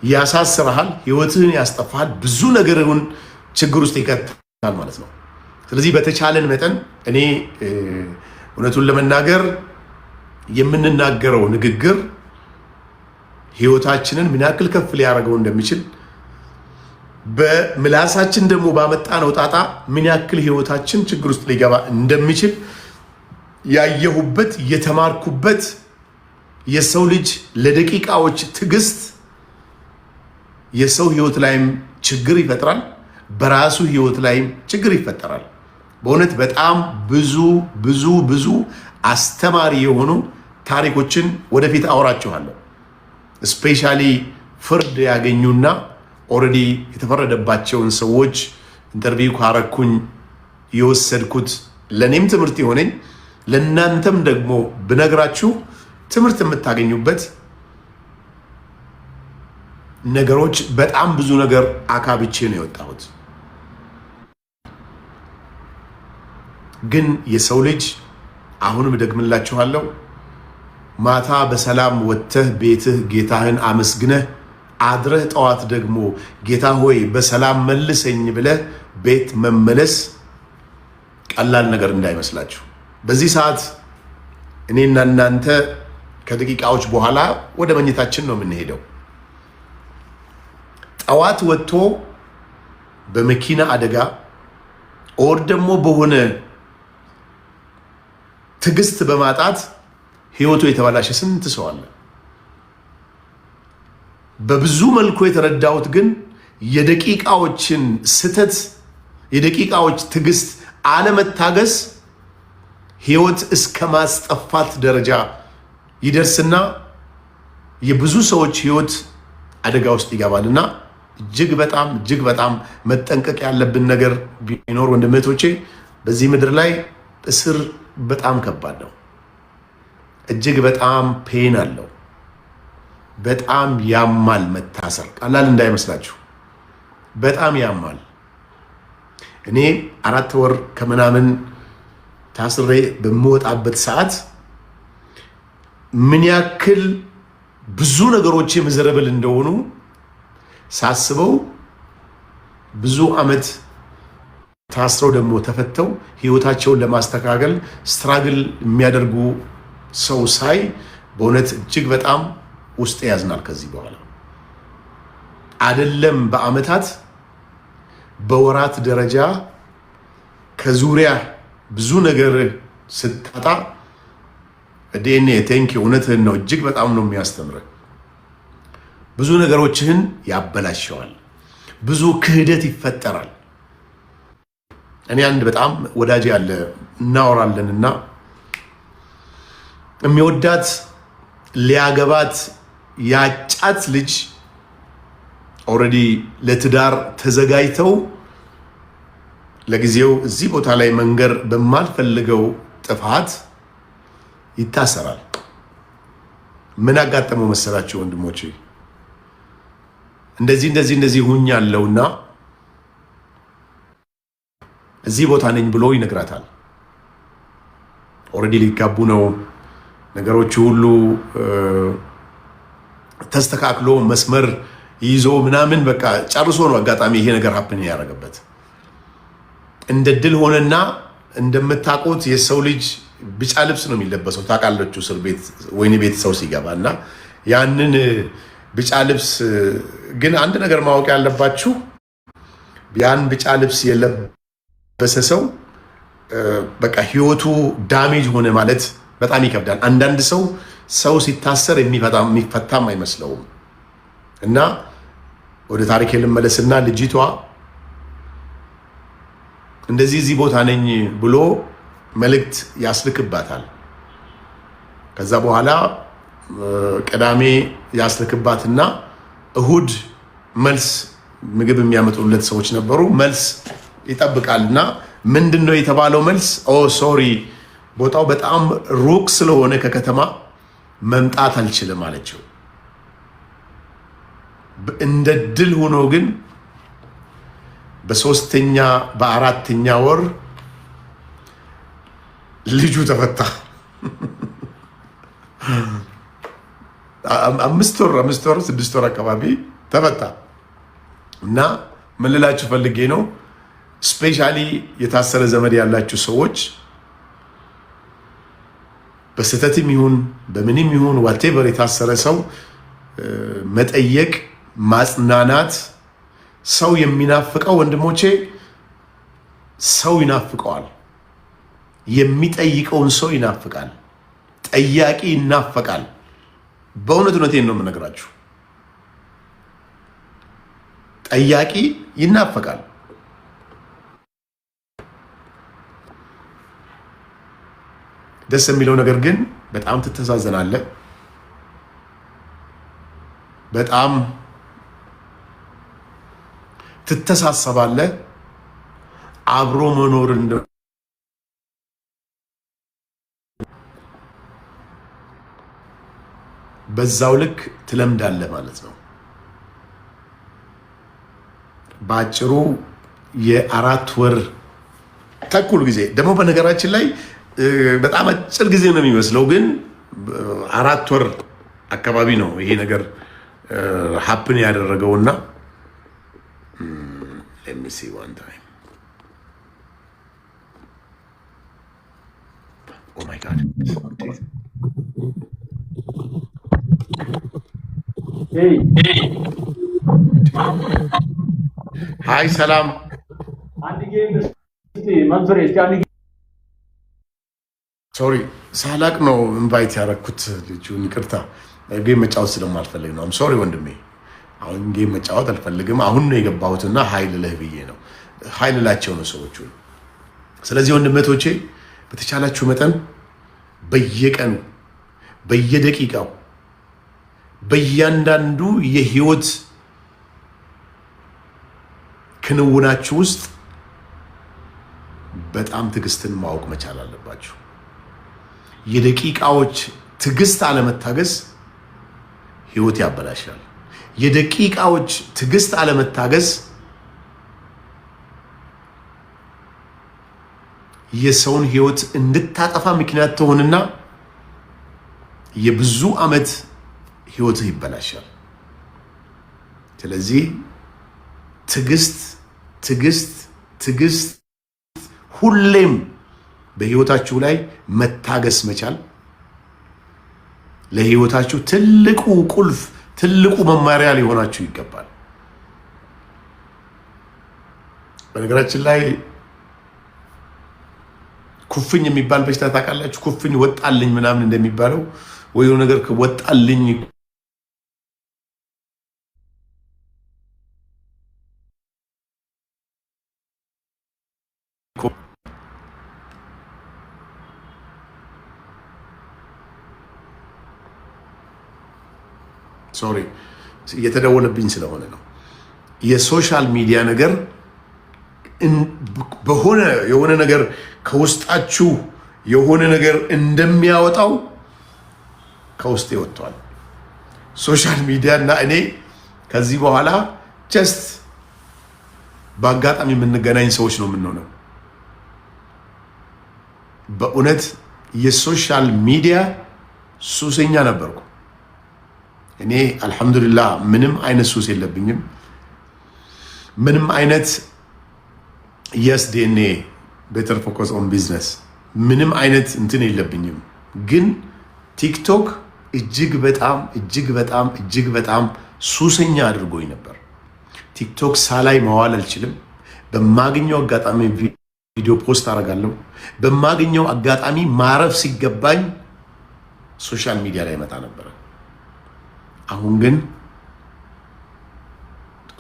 ያሳስራል፣ ህይወትህን ያስጠፋል፣ ብዙ ነገርን ችግር ውስጥ ይከታል ማለት ነው። ስለዚህ በተቻለን መጠን እኔ እውነቱን ለመናገር የምንናገረው ንግግር ህይወታችንን ምን ያክል ከፍ ሊያደርገው እንደሚችል በምላሳችን ደግሞ ባመጣነው ጣጣ ምን ያክል ህይወታችን ችግር ውስጥ ሊገባ እንደሚችል ያየሁበት የተማርኩበት የሰው ልጅ ለደቂቃዎች ትዕግስት የሰው ህይወት ላይም ችግር ይፈጥራል፣ በራሱ ህይወት ላይም ችግር ይፈጠራል። በእውነት በጣም ብዙ ብዙ ብዙ አስተማሪ የሆኑ ታሪኮችን ወደፊት አወራችኋለሁ። ስፔሻሊ ፍርድ ያገኙና ኦልሬዲ የተፈረደባቸውን ሰዎች ኢንተርቪው ካረኩኝ የወሰድኩት ለኔም ትምህርት የሆነኝ ለናንተም ደግሞ ብነግራችሁ ትምህርት የምታገኙበት ነገሮች በጣም ብዙ ነገር አካብቼ ነው የወጣሁት። ግን የሰው ልጅ አሁንም ደግምላችኋለሁ ማታ በሰላም ወጥተህ ቤትህ ጌታህን አመስግነህ አድረህ ጠዋት ደግሞ ጌታ ሆይ በሰላም መልሰኝ ብለህ ቤት መመለስ ቀላል ነገር እንዳይመስላችሁ። በዚህ ሰዓት እኔና እናንተ ከደቂቃዎች በኋላ ወደ መኝታችን ነው የምንሄደው። ጠዋት ወጥቶ በመኪና አደጋ ኦር ደግሞ በሆነ ትዕግስት በማጣት ህይወቱ የተበላሸ ስንት ሰው አለ። በብዙ መልኩ የተረዳሁት ግን የደቂቃዎችን ስተት የደቂቃዎች ትዕግስት አለመታገስ ህይወት እስከ ማስጠፋት ደረጃ ይደርስና የብዙ ሰዎች ህይወት አደጋ ውስጥ ይገባልና እጅግ በጣም መጠንቀቅ ያለብን ነገር ቢኖር ወንድሞቼ በዚህ ምድር ላይ እስር በጣም ከባድ ነው። እጅግ በጣም ፔን አለው። በጣም ያማል። መታሰር ቀላል እንዳይመስላችሁ በጣም ያማል። እኔ 4 ወር ከምናምን ታስሬ በምወጣበት ሰዓት ምን ያክል ብዙ ነገሮች ምዝረብል እንደሆኑ ሳስበው ብዙ አመት ታስረው ደግሞ ተፈተው ህይወታቸውን ለማስተካከል ስትራግል የሚያደርጉ ሰው ሳይ በእውነት እጅግ በጣም ውስጥ ያዝናል። ከዚህ በኋላ አይደለም በአመታት በወራት ደረጃ ከዙሪያ ብዙ ነገር ስታጣ ዲኤንኤ ቴንክ እውነትህን ነው። እጅግ በጣም ነው የሚያስተምረው። ብዙ ነገሮችህን ያበላሸዋል። ብዙ ክህደት ይፈጠራል። እኔ አንድ በጣም ወዳጅ ያለ እናወራለንና የሚወዳት ሊያገባት ያጫት ልጅ ኦልሬዲ ለትዳር ተዘጋጅተው ለጊዜው እዚህ ቦታ ላይ መንገር በማልፈልገው ጥፋት ይታሰራል። ምን አጋጠመው መሰላችሁ ወንድሞቼ? እንደዚህ ሁኛለሁና እዚህ ቦታ ነኝ ብሎ ይነግራታል። ኦልሬዲ ሊጋቡ ነው። ነገሮች ሁሉ ተስተካክሎ መስመር ይዞ ምናምን በቃ ጨርሶ ነው አጋጣሚ ይሄ ነገር ሀፕን ያደረገበት። እንደ ድል ሆነና እንደምታውቁት የሰው ልጅ ቢጫ ልብስ ነው የሚለበሰው ታውቃላችሁ። እስር ቤት ወይኔ ቤት ሰው ሲገባና ያንን ቢጫ ልብስ ግን አንድ ነገር ማወቅ ያለባችሁ ያን ቢጫ ልብስ የለበሰ ሰው በቃ ህይወቱ ዳሜጅ ሆነ ማለት በጣም ይከብዳል። አንዳንድ ሰው ሲታሰር የሚፈታም አይመስለውም። እና ወደ ታሪክ ልመለስና ልጅቷ እንደዚህ ቦታ ነኝ ብሎ መልእክት ያስልክባታል። ከዛ በኋላ ቅዳሜ ያስልክባትና እሁድ መልስ ምግብ የሚያመጡለት ሰዎች ነበሩ። መልስ ይጠብቃልና ምንድነው የተባለው መልስ? ኦ ሶሪ ቦታው በጣም ሩቅ ስለሆነ ከከተማ መምጣት አልችልም አለችው። እንደ ድል ሆኖ ግን በ3ኛ በ4ኛ ወር ልጁ ተፈታ። 5 ወር 6 ወር አካባቢ ተፈታ እና ምን ልላችሁ ፈልጌ ነው ስፔሻሊ የታሰረ ዘመድ ያላችሁ ሰዎች በስተትም ይሁን በምንም ይሁን ዋቴቨር የታሰረ ሰው መጠየቅ ማጽናናት ሰው የሚናፍቀው ወንድሞቼ ሰው ይናፍቀዋል የሚጠይቀውን ሰው ይናፍቃል ጠያቂ ይናፍቃል በእውነቴን ነው የምነግራችሁ ጠያቂ ይናፍቃል ደስ የሚለው ነገር ግን በጣም ትተዛዘናለህ በጣም ትተሳሰባለህ አብሮ መኖር በዛው ልክ ትለምዳለህ ማለት ነው ባጭሩ የ4 ወር ተኩል ጊዜ ደግሞ በነገራችን ላይ በጣም አጭር ጊዜ ነው የሚመስለው ግን 4 ወር አካባቢ ነው ይሄ ነገር happen ያደረገውና let me see one time oh my god hey hi salam አንድ ጌም እስቲ መንዙሬ እስቲ አንድ ሶሪ ሳላቅ ነው ኢንቫይት ያደረኩት ልጁን ይቅርታ ጌም መጫወት ስለማልፈልግ ነው ሶሪ ወንድሜ አሁን ጌም መጫወት አልፈልግም አሁን ነው የገባሁትና ኃይል ለህብዬ ነው ኃይል ላቸው ነው ሰዎቹ ስለዚህ ወንድመቶቼ በተቻላችሁ መጠን በየቀኑ በየደቂቃው በእያንዳንዱ የህይወት ክንውናችሁ ውስጥ በጣም ትዕግስትን ማወቅ መቻል አለባችሁ የደቂቃዎች ትዕግስት አለመታገስ ህይወት ያበላሻል የደቂቃዎች ትዕግስት አለመታገስ የሰውን ህይወት እንድታጠፋ ምክንያት ትሆንና የብዙ አመት ህይወት ይበላሻል ስለዚህ ትዕግስት ሁሌም በህይወታችሁ ላይ መታገስ መቻል ለህይወታችሁ ትልቁ ቁልፍ ትልቁ መማሪያ ሊሆናችሁ ይገባል በነገራችን ላይ ኩፍኝ የሚባል በሽታ ታውቃላችሁ ኩፍኝ ወጣልኝ ምናምን እንደሚባለው ወይ ነገር ወጣልኝ ሶሪ እየተደወለብኝ ስለሆነ ነው የሶሻል ሚዲያ ነገር የሆነ ነገር ከውስጣችሁ የሆነ ነገር እንደሚያወጣው ከውስጤ ወጥቷል ሶሻል ሚዲያ እና እኔ ከዚህ በኋላ ጀስት በአጋጣሚ የምንገናኝ ሰዎች ነው የምንሆነው በእውነት የሶሻል ሚዲያ ሱሰኛ ነበርኩ እኔ አልহামዱሊላህ ምንም አይነት ሱስ የለብኝም ምንም አይነት yes DNA better focus on business ምንም አይነት እንትን የለብኝም ግን ቲክቶክ እጅግ በጣም ሱሰኛ አድርጎኝ ነበር ቲክቶክ ሳላይ መዋል አልችልም በማግኘው አጋጣሚ ቪዲዮ ፖስት አደርጋለሁ በማግኘው አጋጣሚ ማረፍ ሲገባኝ ሶሻል ሚዲያ ላይ መጣ ነበር አሁን ግን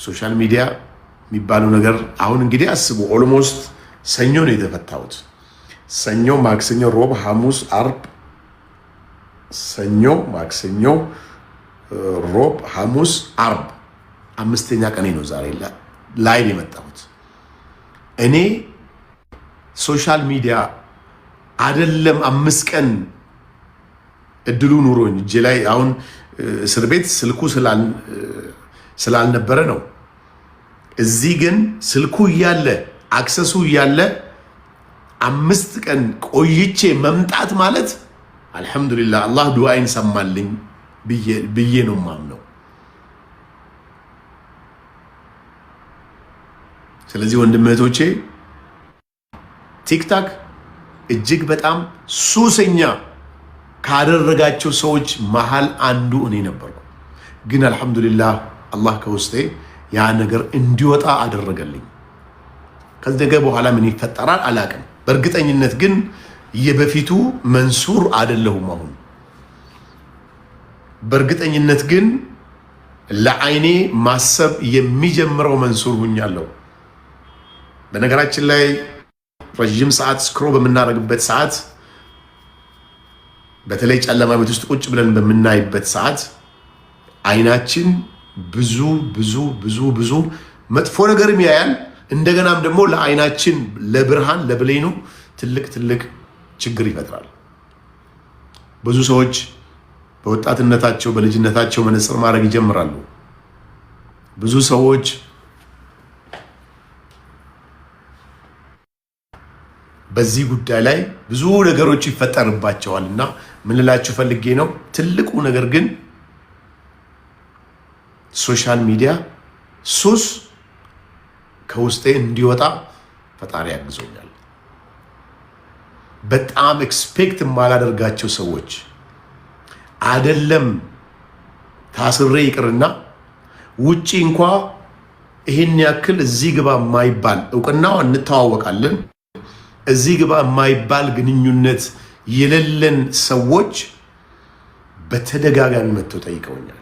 ሶሻል ሚዲያ የሚባለው ነገር አሁን እንግዲህ አስቡ ኦልሞስት ሰኞ ነው የተፈታሁት ሰኞ ማክሰኞ ሮብ ሐሙስ አርብ ሰኞ ማክሰኞ ሮብ ሐሙስ አርብ አምስተኛ ቀኔ ነው ዛሬ ላይ የመጣሁት እኔ ሶሻል ሚዲያ አይደለም 5 ቀን እድሉ ኑሮኝ እጄ ላይ አሁን እስር ቤት ስልኩ ስላልነበረ ነው እዚህ ግን ስልኩ እያለ አክሰሱ እያለ 5 ቀን ቆይቼ መምጣት ማለት አልহামዱሊላህ አላህ ዱዓይን ሰማልኝ ብዬ ነው ማምነው ስለዚህ ወንድም እህቶቼ ቲክታክ እጅግ በጣም ሱሰኛ ካደረጋቸው ሰዎች መሃል አንዱ እኔ ነበርኩ። ግን አልሐምዱሊላህ አላህ ከውስጤ ያ ነገር እንዲወጣ አደረገልኝ። ከዚህ በኋላ ምን ይፈጠራል አላቅም። በእርግጠኝነት ግን የበፊቱ መንሱር አይደለሁም። አሁን በእርግጠኝነት ግን ለዓይኔ ማሰብ የሚጀምረው መንሱር ሁኛለሁ። በነገራችን ላይ ረጅም ሰዓት ስክሮል በምናደርግበት ሰዓት በተለይ ጨለማ ቤት ውስጥ ቁጭ ብለን በምናይበት ሰዓት አይናችን ብዙ ብዙ ብዙ ብዙ መጥፎ ነገርም ያያል። እንደገናም ደግሞ ለአይናችን ለብርሃን ለብሌኑ ትልቅ ትልቅ ችግር ይፈጥራል። ብዙ ሰዎች በወጣትነታቸው በልጅነታቸው መነጽር ማድረግ ይጀምራሉ። ብዙ ሰዎች በዚህ ጉዳይ ላይ ብዙ ነገሮች ይፈጠርባቸዋል እና ምን ልላችሁ ፈልጌ ነው፣ ትልቁ ነገር ግን ሶሻል ሚዲያ ሱስ ከውስጤ እንዲወጣ ፈጣሪ ያግዞኛል። በጣም ኤክስፔክት የማላደርጋቸው ሰዎች አይደለም ታስሬ ይቅርና ውጪ እንኳ ይሄን ያክል እዚህ ግባ የማይባል እውቅናው እንተዋወቃለን፣ እዚህ ግባ የማይባል ግንኙነት የሌለን ሰዎች በተደጋጋሚ መጥተው ጠይቀውኛል።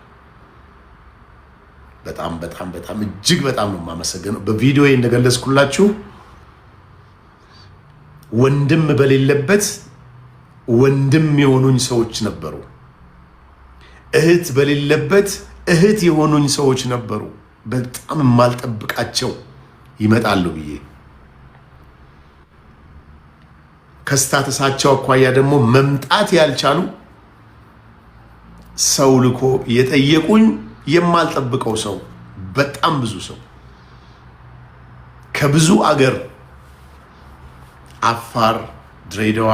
በጣም በጣም በጣም እጅግ በጣም ነው የማመሰግነው። በቪዲዮ እንደገለጽኩላችሁ ወንድም በሌለበት ወንድም የሆኑኝ ሰዎች ነበሩ። እህት በሌለበት እህት የሆኑኝ ሰዎች ነበሩ። በጣም የማልጠብቃቸው ይመጣሉ ብዬ ከስታተሳቸው አኳያ ደግሞ መምጣት ያልቻሉ ሰው ልኮ የጠየቁኝ የማልጠብቀው ሰው በጣም ብዙ ሰው ከብዙ አገር አፋር፣ ድሬዳዋ፣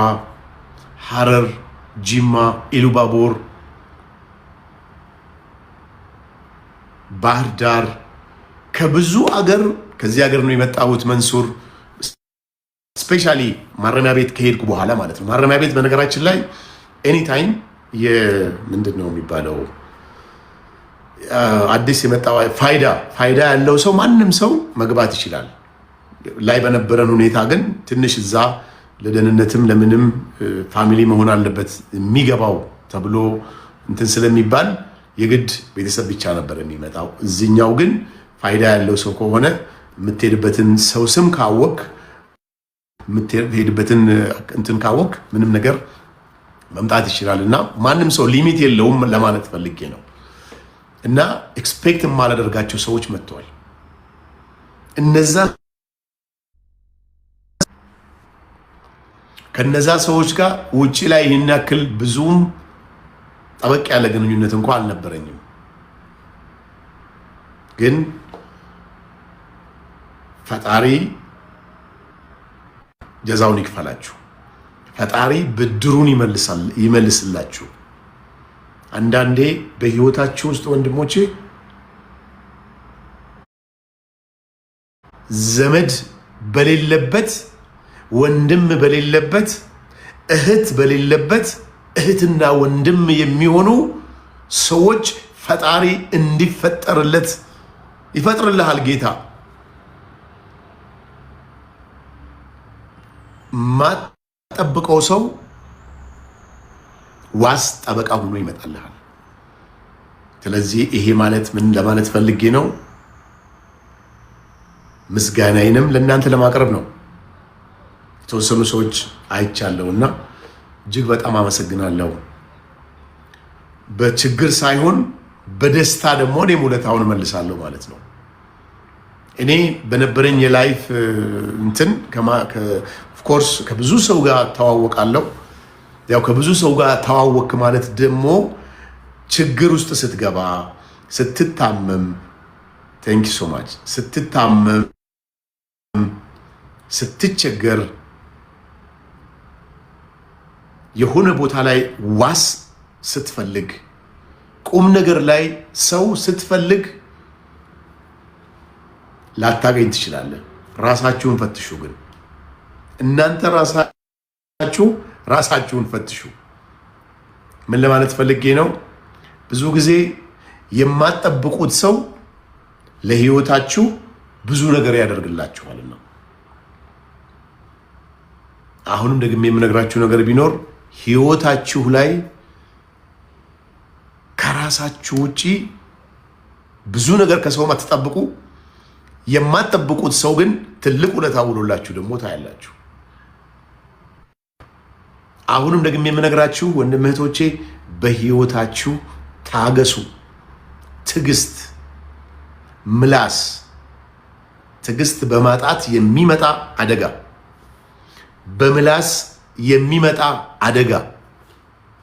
ሐረር፣ ጂማ፣ ኢሉባቦር፣ ባህር ዳር ከብዙ አገር ከዚህ አገር ነው የመጣሁት። መንሱር ስፔሻሊ ማረሚያ ቤት ከሄድኩ በኋላ ማለት ነው። ማረሚያ ቤት በነገራችን ላይ ኤኒ ታይም ምንድን ነው የሚባለው አዲስ የመጣው ፋይዳ ያለው ሰው ማንም ሰው መግባት ይችላል። ላይ በነበረን ሁኔታ ግን ትንሽ እዛ ለደህንነትም ለምንም ፋሚሊ መሆን አለበት የሚገባው ተብሎ እንትን ስለሚባል የግድ ቤተሰብ ብቻ ነበር የሚመጣው። እዚህኛው ግን ፋይዳ ያለው ሰው ከሆነ የምትሄድበትን ሰው ስም ካወቅ የምትሄድበትን እንትን ካወቅ ምንም ነገር መምጣት ይችላል እና ማንም ሰው ሊሚት የለውም ለማለት ፈልጌ ነው። እና ኤክስፔክት የማላደርጋቸው ሰዎች መጥተዋል። ከነዛ ሰዎች ጋር ውጪ ላይ ይህን ያክል ብዙም ጠበቅ ያለ ግንኙነት እንኳን አልነበረኝም። ግን ፈጣሪ ጀዛውን ይክፈላችሁ። ፈጣሪ ብድሩን ይመልስላችሁ። አንዳንዴ በህይወታችሁ ውስጥ ወንድሞቼ ዘመድ በሌለበት ወንድም በሌለበት እህት በሌለበት እህትና ወንድም የሚሆኑ ሰዎች ፈጣሪ እንዲፈጠርለት ይፈጥርልሃል ጌታ። ማጠብቀው ሰው ዋስ ጠበቃ ሆኖ ይመጣልሃል። ስለዚህ ይሄ ማለት ምን ለማለት ፈልጌ ነው? ምስጋናዬንም ለእናንተ ለማቅረብ ነው። የተወሰኑ ሰዎች አይቻለሁና እጅግ በጣም አመሰግናለሁ። በችግር ሳይሆን በደስታ ደግሞ እኔም ውለታውን እመልሳለሁ ማለት ነው። እኔ በነበረኝ የላይፍ እንትን ኦፍኮርስ ከብዙ ሰው ጋር ተዋወቃለሁ። ያው ከብዙ ሰው ጋር ተዋወቅ ማለት ደግሞ ችግር ውስጥ ስትገባ ስትታመም፣ ቴንክ ዩ ሶ ማች ስትታመም ስትቸገር የሆነ ቦታ ላይ ዋስ ስትፈልግ ቁም ነገር ላይ ሰው ስትፈልግ ላታገኝ ትችላለህ። ራሳችሁን ፈትሹ። ግን እናንተ ራሳችሁን ፈትሹ። ምን ለማለት ፈልጌ ነው? ብዙ ጊዜ የማትጠብቁት ሰው ለህይወታችሁ ብዙ ነገር ያደርግላችኋል ነው። አሁንም ደግሜ የምነግራችሁ ነገር ቢኖር ህይወታችሁ ላይ ከራሳችሁ ውጪ ብዙ ነገር ከሰው ማትጠብቁ፣ የማትጠብቁት ሰው ግን ትልቅ ውለታ ውሎላችሁ ደግሞ ታያላችሁ። አሁንም ደግሜ የምነግራችሁ ወንድም እህቶቼ በህይወታችሁ ታገሱ። ትዕግስት ምላስ፣ ትዕግስት በማጣት የሚመጣ አደጋ፣ በምላስ የሚመጣ አደጋ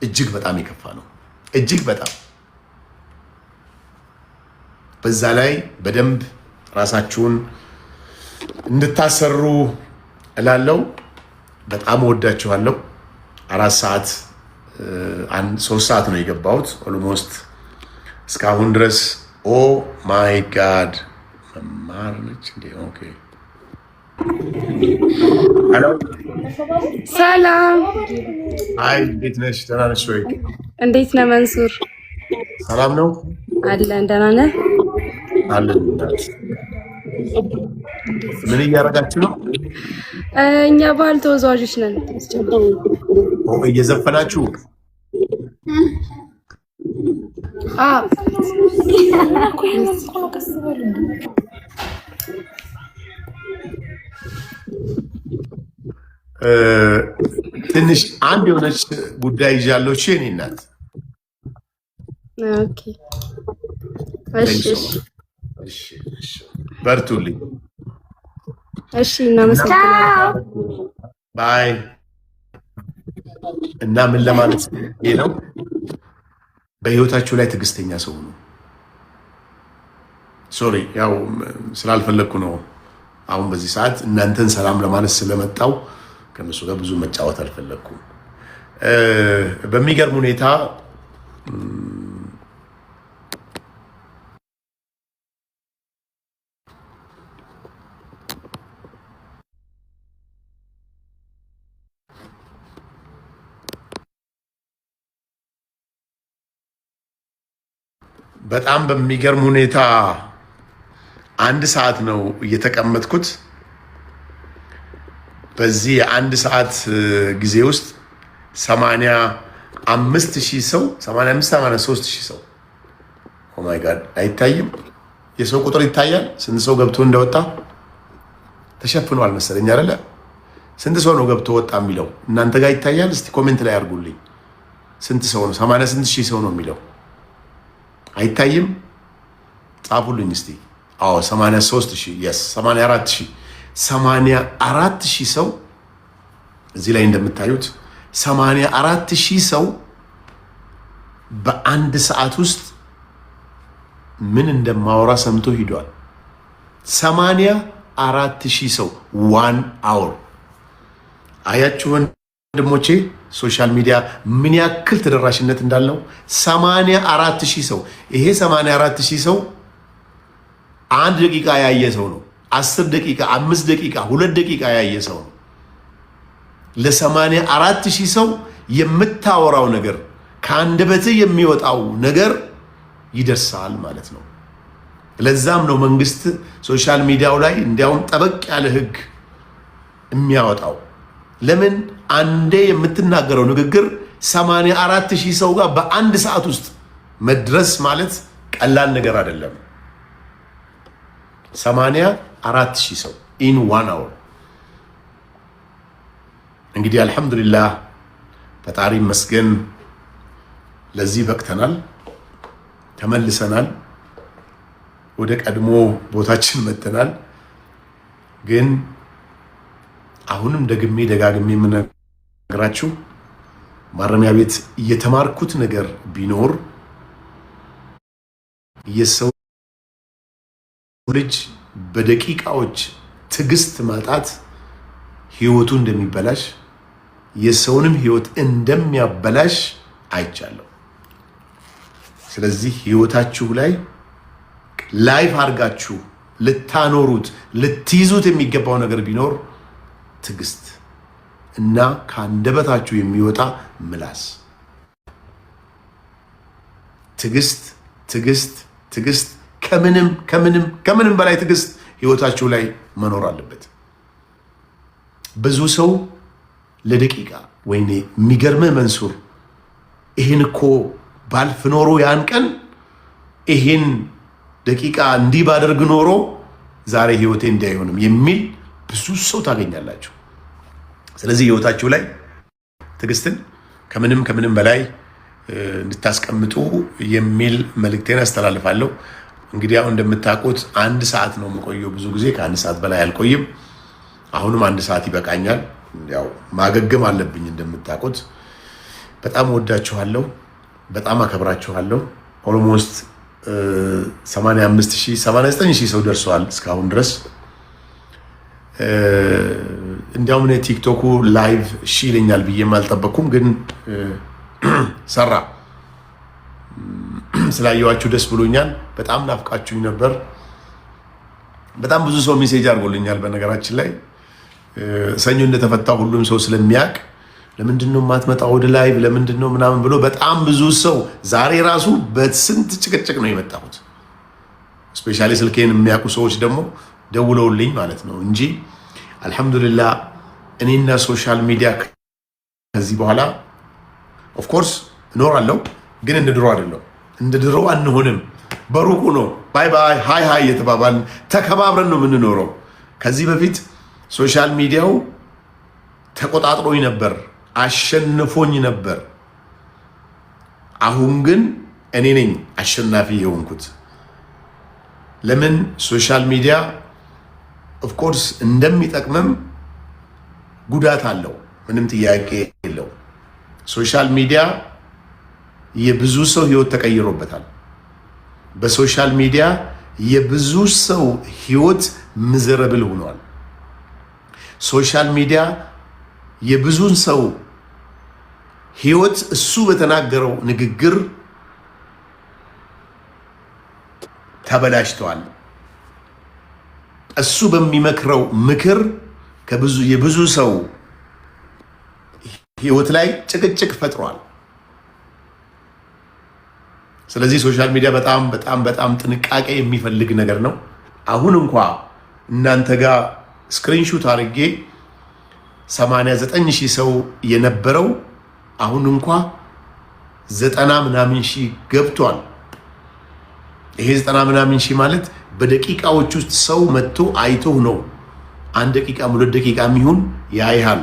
እጅግ በጣም የከፋ ነው። እጅግ በጣም በዛ ላይ በደንብ ራሳችሁን እንድታሰሩ እላለሁ። በጣም ወዳችኋለሁ። 4 ሰዓት 3 ሰዓት ነው የገባሁት ኦልሞስት እስካሁን ድረስ። ኦ ማይ ጋድ መማር ነች እንዴ? ኦኬ ሄሎ ሰላም። አይ እንዴት ነሽ? ደህና ነሽ ወይ? እንዴት ነህ መንሱር? ሰላም ነው አለን። ደህና ነህ? አለን። ምን እያደረጋችሁ ነው? እኛ ባህል ተወዛዋዦች ነን። እየዘፈናችሁ? ትንሽ አንድ የሆነች ጉዳይ ይዣለሁ። እሺ የእኔ እናት። ኦኬ እሺ በርቱልኝ። እሺ እናመሰግናለን። ባይ። እና ምን ለማለት ነው? በህይወታችሁ ላይ ትዕግስተኛ ሰው ነው። ሶሪ ያው ስላልፈለግኩ ነው። አሁን በዚህ ሰዓት እናንተን ሰላም ለማለት ስለመጣው ከነሱ ጋር ብዙ መጫወት አልፈለግኩም። በሚገርም ሁኔታ በጣም በሚገርም ሁኔታ 1 ሰዓት ነው እየተቀመጥኩት። በዚህ 1 ሰዓት ጊዜ ውስጥ 85,000 ሰው 83,000 ሰው ኦ ማይ ጋድ አይታይም። የሰው ቁጥር ይታያል። ስንት ሰው ገብቶ እንደወጣ ተሸፍኗል መሰለኝ አይደለ? ስንት ሰው ነው ገብቶ ወጣ የሚለው እናንተ ጋር ይታያል? እስቲ ኮሜንት ላይ አድርጉልኝ። ስንት ሰው ነው? 88,000 ሰው ነው የሚለው አይታይም? ጻፉልኝ እስቲ። አዎ 83,000 yes 84,000 84,000 ሰው እዚህ ላይ እንደምታዩት 84,000 ሰው በ1 ሰዓት ውስጥ ምን እንደማወራ ሰምቶ ሂዷል። 84,000 ሰው 1 hour። አያችሁ ወንድሞቼ ሶሻል ሚዲያ ምን ያክል ተደራሽነት እንዳለው። 84,000 ሰው። ይሄ 84,000 ሰው 1 ደቂቃ ያየ ሰው ነው። 10 ደቂቃ፣ 5 ደቂቃ፣ 2 ደቂቃ ያየ ሰው ነው። ለ84,000 ሰው የምታወራው ነገር ከአንደበትህ የሚወጣው ነገር ይደርሳል ማለት ነው። ለዛም ነው መንግስት ሶሻል ሚዲያው ላይ እንዲያውም ጠበቅ ያለ ህግ የሚያወጣው። ለምን? አንዴ የምትናገረው ንግግር 84,000 ሰው ጋር በ1 ሰዓት ውስጥ መድረስ ማለት ቀላል ነገር አይደለም። 84,000 ሰው ኢን 1 hour። እንግዲህ አልሐምዱሊላህ ፈጣሪ ይመስገን ለዚህ በቅተናል፣ ተመልሰናል፣ ወደ ቀድሞ ቦታችን መጥተናል። ግን አሁንም ደግሜ ደጋግሜ የምነግራችሁ ማረሚያ ቤት የተማርኩት ነገር ቢኖር የሰው ልጅ በደቂቃዎች ትዕግስት ማጣት ህይወቱ እንደሚበላሽ የሰውንም ህይወት እንደሚያበላሽ አይቻለሁ። ስለዚህ ህይወታችሁ ላይ ላይፍ አድርጋችሁ ልታኖሩት ልትይዙት የሚገባው ነገር ቢኖር ትዕግስት እና ከአንደበታችሁ የሚወጣ ምላስ። ትዕግስት ትዕግስት ትዕግስት ከምንም ከምንም ከምንም በላይ ትዕግስት ህይወታችሁ ላይ መኖር አለበት። ብዙ ሰው ለደቂቃ ወይኔ የሚገርምህ መንሱር ይህን እኮ ባልፍ ኖሮ ያን ቀን ይህን ደቂቃ እንዲህ ባደርግ ኖሮ ዛሬ ህይወቴ እንዲህ አይሆንም የሚል ብዙ ሰው ታገኛላችሁ። ስለዚህ ህይወታችሁ ላይ ትዕግስትን ከምንም ከምንም በላይ እንድታስቀምጡ የሚል መልእክቴን አስተላልፋለሁ። እንግዲህ አሁን እንደምታውቁት 1 ሰዓት ነው የምቆየው። ብዙ ጊዜ ከ1 ሰዓት በላይ አልቆይም። አሁንም 1 ሰዓት ይበቃኛል። ያው ማገገም አለብኝ። እንደምታውቁት በጣም ወዳችኋለሁ፣ በጣም አከብራችኋለሁ። ኦልሞስት 85,000 89,000 ሰው ደርሷል እስካሁን ድረስ። እንዲያውም እኔ ቲክቶኩ ላይቭ ይለኛል ብዬም አልጠበቅኩም፣ ግን ሰራ። ስላየዋችሁ ደስ ብሎኛል። በጣም ናፍቃችሁኝ ነበር። በጣም ብዙ ሰው ሜሴጅ አድርጎልኛል። በነገራችን ላይ ሰኞ እንደተፈታ ሁሉም ሰው ስለሚያውቅ ለምንድነው የማትመጣው ወደ ላይቭ ለምንድነው ምናምን ብሎ በጣም ብዙ ሰው ዛሬ ራሱ በስንት ጭቅጭቅ ነው የመጣሁት። ስፔሻሊ ስልኬን የሚያውቁ ሰዎች ደግሞ ደውለውልኝ ማለት ነው እንጂ አልহামዱሊላህ እኔና ሶሻል ሚዲያ ከዚህ በኋላ ኦፍ ኮርስ እኖራለሁ፣ ግን እንደ ድሮ አይደለም። እንደ ድሮ አንሆንም። በሩቁ ነው ባይ ባይ ሃይ ሃይ የተባባልን ተከባብረን ነው የምንኖረው። ከዚህ በፊት ሶሻል ሚዲያው ተቆጣጥሮኝ ነበር፣ አሸንፎኝ ነበር። አሁን ግን እኔ ነኝ አሸናፊ የሆንኩት። ለምን? ሶሻል ሚዲያ ኦፍ ኮርስ እንደሚጠቅምም ጉዳት አለው፣ ምንም ጥያቄ የለው። ሶሻል ሚዲያ የብዙ ሰው ህይወት ተቀይሮበታል። በሶሻል ሚዲያ የብዙ ሰው ህይወት ምዘረብል ሆኗል። ሶሻል ሚዲያ የብዙን ሰው ህይወት እሱ በተናገረው ንግግር ተበላሽተዋል። እሱ በሚመክረው ምክር የብዙ ሰው ህይወት ላይ ጭቅጭቅ ፈጥሯል። ስለዚህ ሶሻል ሚዲያ በጣም በጣም በጣም ጥንቃቄ የሚፈልግ ነገር ነው። አሁን እንኳ እናንተ ጋር ስክሪንሹት አድርጌ 89,000 ሰው የነበረው አሁን እንኳ 90 ምናምን ሺህ ገብቷል። ይሄ 90 ምናምን ሺህ ማለት በደቂቃዎች ውስጥ ሰው መጥቶ አይቶ ነው። 1 ደቂቃ 2 ደቂቃ የሚሆን ያይሃል።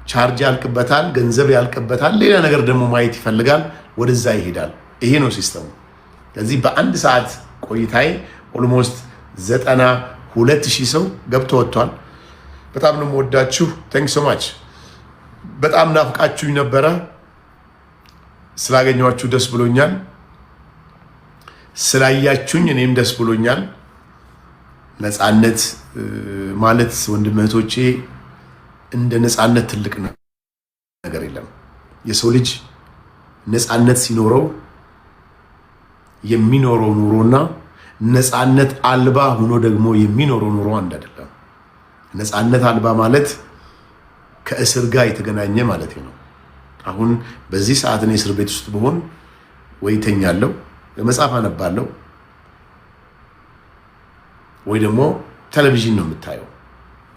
ቻርጅ ያልቅበታል፣ ገንዘብ ያልቅበታል፣ ሌላ ነገር ደግሞ ማየት ይፈልጋል፣ ወደዛ ይሄዳል። ይሄ ነው ሲስተሙ። ስለዚህ በ1 ሰዓት ቆይታዬ ኦልሞስት 92,000 ሰው ገብቶ ወጥቷል። በጣም ነው የምወዳችሁ። ታንክ ሶ ማች። በጣም ናፍቃችሁኝ ነበረ። ስላገኘኋችሁ ደስ ብሎኛል። ስላያችሁኝ እኔም ደስ ብሎኛል። ነፃነት ማለት ወንድም እህቶቼ እንደ ነፃነት ትልቅ ነገር የለም። የሰው ልጅ ነፃነት ሲኖረው የሚኖረው ኑሮና ነፃነት አልባ ሆኖ ደግሞ የሚኖረው ኑሮ አንድ አይደለም። ነፃነት አልባ ማለት ከእስር ጋር የተገናኘ ማለት ነው። አሁን በዚህ ሰዓት እኔ እስር ቤት ውስጥ ብሆን ወይ ተኛለሁ፣ መጽሐፍ አነባለሁ፣ ወይ ደግሞ ቴሌቪዥን ነው የምታየው።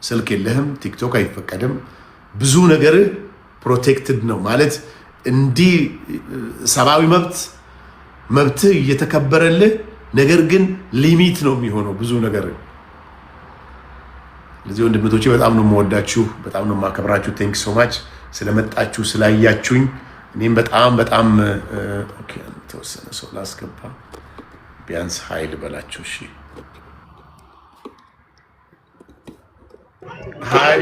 ስልክ የለህም፣ ቲክቶክ አይፈቀድም። ብዙ ነገር ፕሮቴክትድ ነው ማለት እንዲህ ሰብአዊ መብትህ እየተከበረልህ፣ ነገር ግን ሊሚት ነው የሚሆነው ብዙ ነገር። ለዚህ ወንድሞቼ በጣም ነው የምወዳችሁ፣ በጣም ነው የማከብራችሁ። ቴንክ ሶ ማች ስለመጣችሁ ስላያችሁኝ። እኔም በጣም በጣም ኦኬ። ተወሰነ ሰው ላስገባ ቢያንስ ኃይል በላችሁ። እሺ ሃይ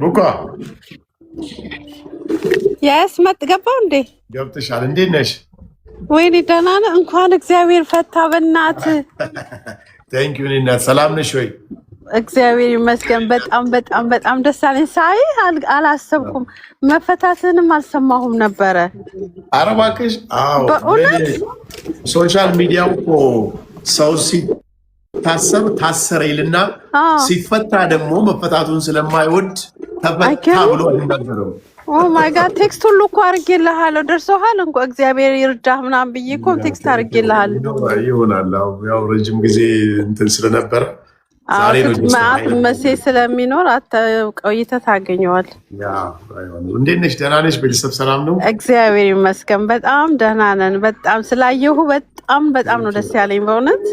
ቡካ ያስ መጥ ገባው እንዴ? ገብተሻል? እንዴት ነሽ? ወይኔ ደህና ነህ? እንኳን እግዚአብሔር ፈታ። በእናት ታንክ ዩ። እናት ሰላም ነሽ ወይ? እግዚአብሔር ይመስገን። በጣም በጣም በጣም ደስ አለኝ። ሳይ አላሰብኩም፣ መፈታትንም አልሰማሁም ነበረ። ኧረ እባክሽ። አዎ በእውነት ሶሻል ሚዲያው እኮ ሰው ሲታሰር ታሰረ ይልና ሲፈታ ደግሞ መፈታቱን ስለማይወድ ተፈታ ብሎ ይናገራል። ኦ ማይ ጋድ ቴክስት ሁሉ እኮ አድርጌልሃለሁ፣ ደርሶሃል እንኳ እግዚአብሔር ይርዳህ ምናምን ብዬ እኮ ቴክስት አድርጌልሃለሁ። ይሆናል ያው ረጅም ጊዜ እንትን ስለነበረ ዛሬ ነው ማት መሴ ስለሚኖር ቆይተህ ታገኘዋል። እንዴት ነሽ? ደህና ነሽ? ቤተሰብ ሰላም ነው? እግዚአብሔር ይመስገን በጣም ደህና ነን። በጣም ስላየሁ በጣም በጣም ነው ደስ ያለኝ በእውነት።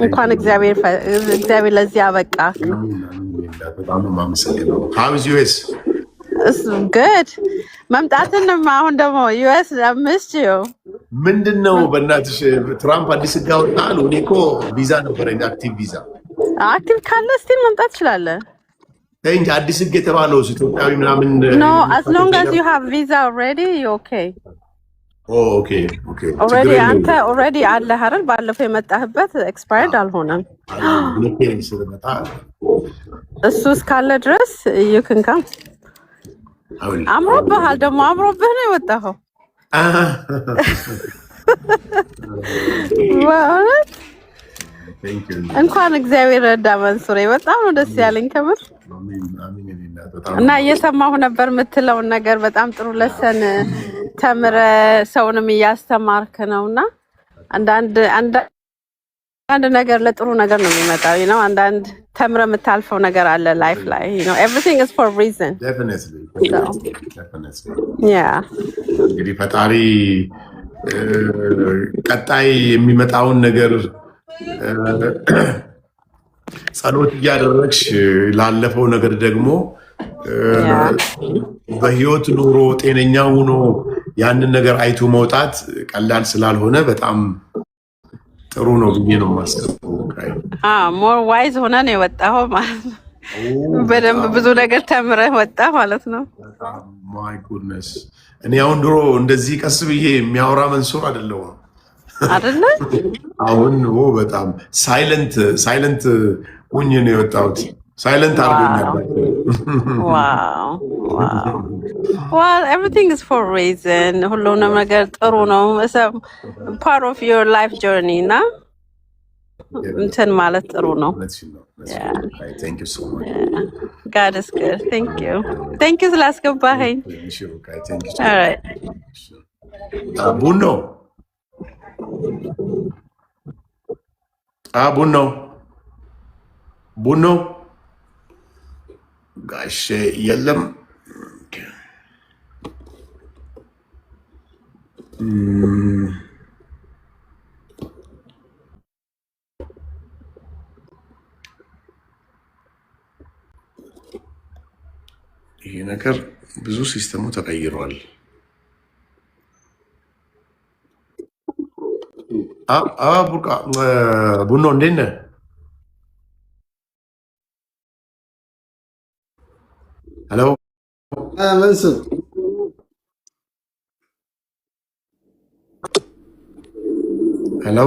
እንኳን እግዚአብሔር ለዚህ አበቃ። በጣም ነው የማመሰግነው። How is US? good መምጣትን አሁን ደግሞ ዩኤስ አምስት ምንድነው? በእናትሽ ትራምፕ አዲስ ህግ አወጣ አሉ። እኔ እኮ ቪዛ ነበረኝ፣ አክቲቭ ቪዛ። አክቲቭ ካለ ስቲል መምጣት ትችላለህ። እንጂ አዲስ ህግ የተባለው ኢትዮጵያዊ ምናምን no as long as you have visa already you okay. okay already አንተ already አለ አይደል? ባለፈው የመጣህበት expired አልሆነም። እሱ እስካለ ድረስ you can come። አምሮብሃል ደግሞ አምሮብህ ነው የወጣኸው። እንኳን እግዚአብሔር ረዳ መንሱሬ፣ በጣም ነው ደስ ያለኝ ከምር። እና እየሰማሁ ነበር የምትለውን ነገር በጣም ጥሩ ለሰን ተምረ ሰውንም እያስተማርክ ነውና አንዳንድ ነገር ለጥሩ ነገር ነው የሚመጣው ነው። አንዳንድ ተምረ የምታልፈው ነገር አለ ላይፍ ላይ ነው። everything is for a reason. definitely yeah እንግዲህ ፈጣሪ ቀጣይ የሚመጣውን ነገር ጸሎት እያደረግሽ ላለፈው ነገር ደግሞ በህይወት ኑሮ ጤነኛ ሆኖ ያንን ነገር አይቶ መውጣት ቀላል ስላልሆነ በጣም ጥሩ ነው ብዬ ነው የማስበው። ሞር ዋይዝ ሆነ ነው የወጣኸው ማለት ነው። በደንብ ብዙ ነገር ተምረህ ወጣ ማለት ነው። ማይ ጉድነስ እኔ አሁን ድሮ እንደዚህ ቀስ ብዬ የሚያወራ መንሱር አይደለሁም አይደለ? አሁን በጣም ሳይለንት ሆኜ ነው የወጣሁት። ሳይለንት አድርጎኛል። well everything is for a reason. ሁሉንም ነገር ጥሩ ነው። part of your life journey ና እንትን ማለት ጥሩ ነው። thank you so much. God is good. thank you ስላስገባኸኝ። all right ቡኖ ጋሼ የለም። ይሄ ነገር ብዙ ሲስተሙ ተቀይሯል። ቡርቃ ቡኖ እንዴት ነህ? ሄሎ መንሱር ሄሎ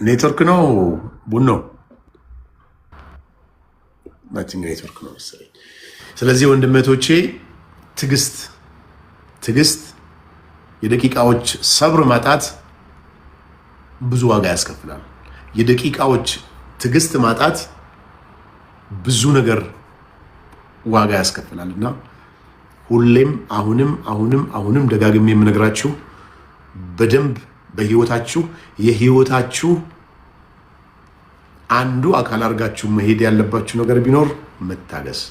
ኔትወርክ ነው ቡኖ ኔትወርክ ነው መሰለኝ። ስለዚህ ወንድመቶቼ ትዕግስት የደቂቃዎች ሰብር ማጣት ብዙ ዋጋ ያስከፍላል። የደቂቃዎች ትዕግስት ማጣት ብዙ ነገር ዋጋ ያስከፍላል እና ሁሌም አሁንም ደጋግሜ የምነግራችሁ በደንብ በህይወታችሁ የህይወታችሁ አንዱ አካል አድርጋችሁ መሄድ ያለባችሁ ነገር ቢኖር መታገስ።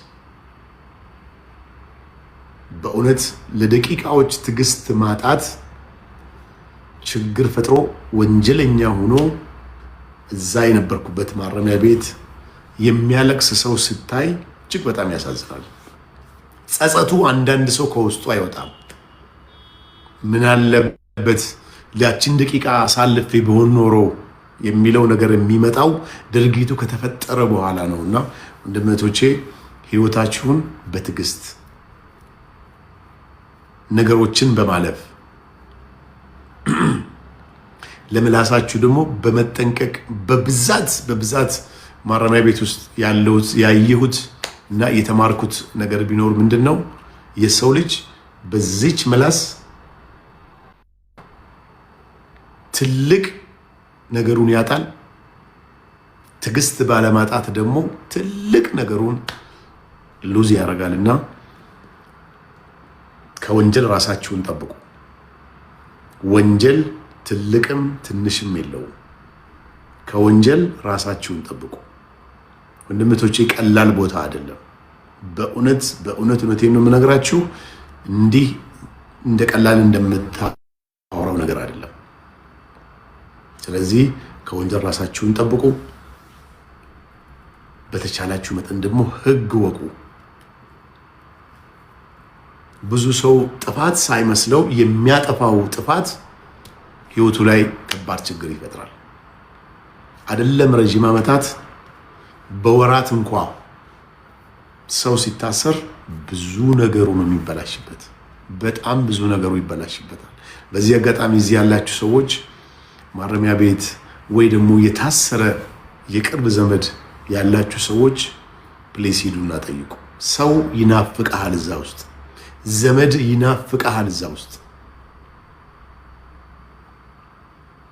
በእውነት ለደቂቃዎች ትዕግስት ማጣት ችግር ፈጥሮ ወንጀለኛ ሆኖ እዛ የነበርኩበት ማረሚያ ቤት የሚያለቅስ ሰው ስታይ እጅግ በጣም ያሳዝናል። ጸጸቱ አንዳንድ ሰው ከውስጡ አይወጣም። ምን አለበት ያችን ደቂቃ አሳልፌ ቢሆን ኖሮ የሚለው ነገር የሚመጣው ድርጊቱ ከተፈጠረ በኋላ ነውና ወንድሞቼ ህይወታችሁን በትዕግስት ነገሮችን በማለፍ ለምላሳችሁ ደግሞ በመጠንቀቅ በብዛት ማረሚያ ቤት ውስጥ ያየሁት እና የተማርኩት ነገር ቢኖር ምንድነው የሰው ልጅ በዚች ምላስ ትልቅ ነገሩን ያጣል። ትዕግስት ባለማጣት ደግሞ ትልቅ ነገሩን ሉዝ ያደርጋልና ከወንጀል ራሳችሁን ጠብቁ። ወንጀል ትልቅም ትንሽም የለውም። ከወንጀል ራሳችሁን ጠብቁ። ወንድምቶቼ ቀላል ቦታ አይደለም። በእውነት እውነቴን ነው የምነግራችሁ። እንዲህ እንደ ቀላል እንደምታወራው ነገር አይደለም። ስለዚህ ከወንጀል ራሳችሁን ጠብቁ። በተቻላችሁ መጠን ደግሞ ህግ ወቁ። ብዙ ሰው ጥፋት ሳይመስለው የሚያጠፋው ጥፋት ህይወቱ ላይ ከባድ ችግር ይፈጥራል። አይደለም ረጅም ዓመታት በወራት እንኳ ሰው ሲታሰር ብዙ ነገሩ ነው የሚበላሽበት። በጣም ብዙ ነገሩ ይበላሽበታል። በዚህ አጋጣሚ እዚህ ያላችሁ ሰዎች ማረሚያ ቤት ወይ ደግሞ የታሰረ የቅርብ ዘመድ ያላችሁ ሰዎች ፕሌስ ሂዱና ጠይቁ። ሰው ይናፍቃል እዛ ውስጥ፣ ዘመድ ይናፍቃል እዛ ውስጥ።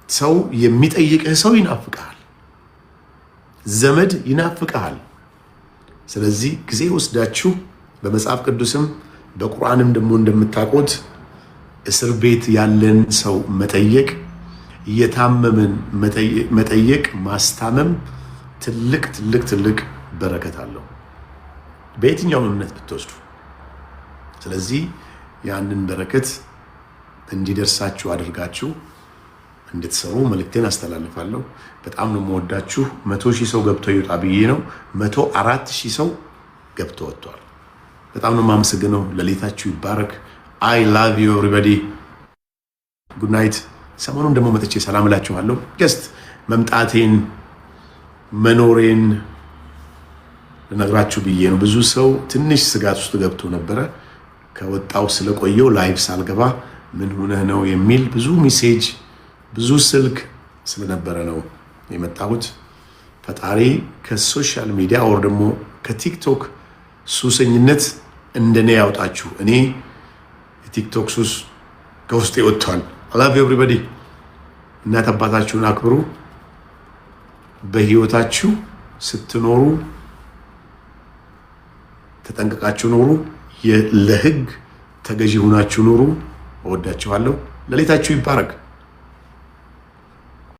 ሰው የሚጠይቅህ ሰው ይናፍቃል፣ ዘመድ ይናፍቃል። ስለዚህ ጊዜ ወስዳችሁ በመጽሐፍ ቅዱስም በቁርአንም ደግሞ እንደምታውቁት እስር ቤት ያለን ሰው መጠየቅ፣ የታመመን መጠየቅ፣ ማስታመም ትልቅ በረከት አለው በየትኛው እምነት ብትወስዱ። ስለዚህ ያንን በረከት እንዲደርሳችሁ አድርጋችሁ እንድትሰሩ መልእክቴን አስተላልፋለሁ። በጣም ነው የምወዳችሁ። 100,000 ሰው ገብቶ ይወጣ ብዬ ነው። 104,000 ሰው ገብቶ ወጥቷል። በጣም ነው የማመሰግነው። ለሌታችሁ ይባረክ። አይ ላቭ ዩ ኤቨሪባዲ። ጉድ ናይት። ሰሞኑን ደግሞ መጥቼ ሰላም እላችኋለሁ። ጀስት መምጣቴን መኖሬን ልነግራችሁ ብዬ ነው። ብዙ ሰው ትንሽ ስጋት ውስጥ ገብቶ ነበረ ከወጣው ስለቆየው ላይቭ ሳልገባ ምን ሆነህ ነው የሚል ብዙ ሜሴጅ ብዙ ስልክ ስለነበረ ነው የመጣሁት። ፈጣሪ ከሶሻል ሚዲያ ወር ደግሞ ከቲክቶክ ሱሰኝነት እንደኔ ያውጣችሁ። እኔ የቲክቶክ ሱስ ከውስጤ ወጥቷል። I love you everybody። እናት አባታችሁን አክብሩ። በህይወታችሁ ስትኖሩ ተጠንቀቃችሁ ኑሩ። ለህግ ተገዢ ሆናችሁ ኑሩ። እወዳችኋለሁ። ለሌታችሁ ይባረክ።